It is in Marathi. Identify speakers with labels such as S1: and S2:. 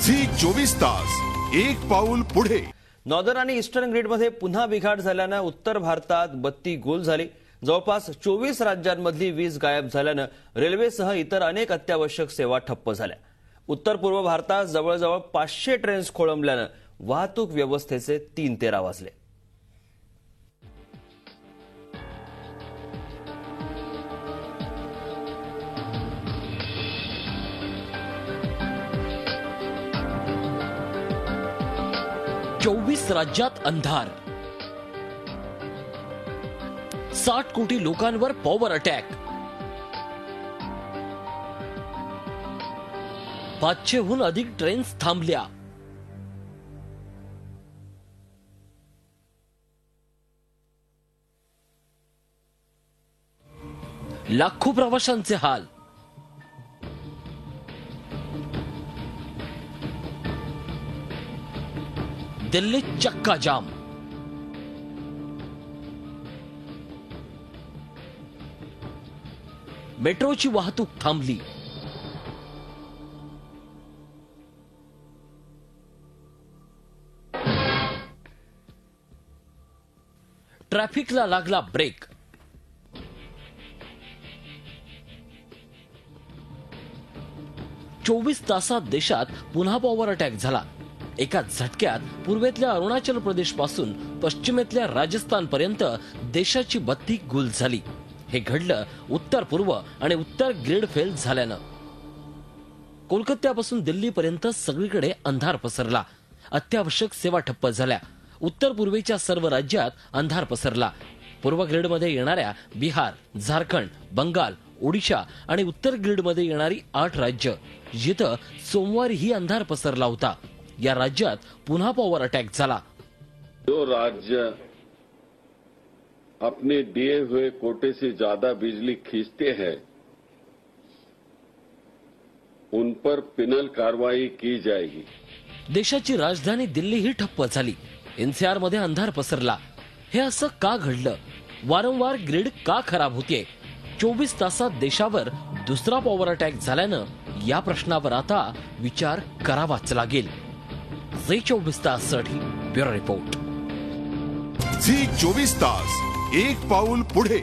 S1: झी 24 तास एक पाऊल पुढे।
S2: नॉर्दर्न आणि ईस्टर्न ग्रिडमध्ये पुन्हा बिघाड झाल्याने उत्तर भारतात बत्ती गुल झाली। जवळपास 24 राज्यांमधली वीज गायब झाल्याने रेल्वेसह इतर अनेक अत्यावश्यक सेवा ठप्प झाल्या। उत्तर पूर्व भारतात जवळजवळ 500 ट्रेन्स खोळंबल्याने वाहतूक व्यवस्थेचे 3 तेरा वाजले।
S3: चोवीस राज्यात अंधार, 60 कोटी लोकांवर पॉवर अटॅक, 500हून अधिक ट्रेन्स थांबल्या। लाखो प्रवाशांचे हाल। दिल्लीत चक्का जाम, मेट्रोची वाहतूक थांबली। ट्रॅफिकला लागला ब्रेक। चोवीस तासात देशात पुन्हा पॉवर अटॅक झाला। एका झटक्यात पूर्वेतल्या अरुणाचल प्रदेश पासून पश्चिमेतल्या राजस्थान पर्यंत देशाची बत्ती गुल झाली। हे घडलं उत्तर पूर्व आणि उत्तर ग्रिड फेल झाल्यानं। कोलकात्यापासून दिल्लीपर्यंत सगळीकडे अंधार पसरला। अत्यावश्यक सेवा ठप्प झाल्या। उत्तर पूर्वेच्या सर्व राज्यात अंधार पसरला। पूर्व ग्रिडमध्ये येणाऱ्या बिहार, झारखंड, बंगाल, ओडिशा आणि उत्तर ग्रिडमध्ये येणारी 8 राज्य जिथं सोमवारीही अंधार पसरला होता, या राज्यात पुन्हा पॉवर अटॅक झाला।
S4: जो राज्य अपने दिए हुए कोटे से ज्यादा बिजली खींचते हैं उन पर पिनल कार्रवाई की जाएगी।
S3: देशाची राजधानी दिल्ली ही ठप्प झाली। एनसीआर मध्ये अंधार पसरला। हे असं का घडलं? वारंवार ग्रिड का खराब होतीये? 24 तासात देशावर दुसरा पॉवर अटॅक झाल्यानं या प्रश्नावर आता विचार करावाच लागेल। झी 24 ताससाठी ब्युरो रिपोर्ट।
S1: झी 24 तास एक पाऊल पुढे।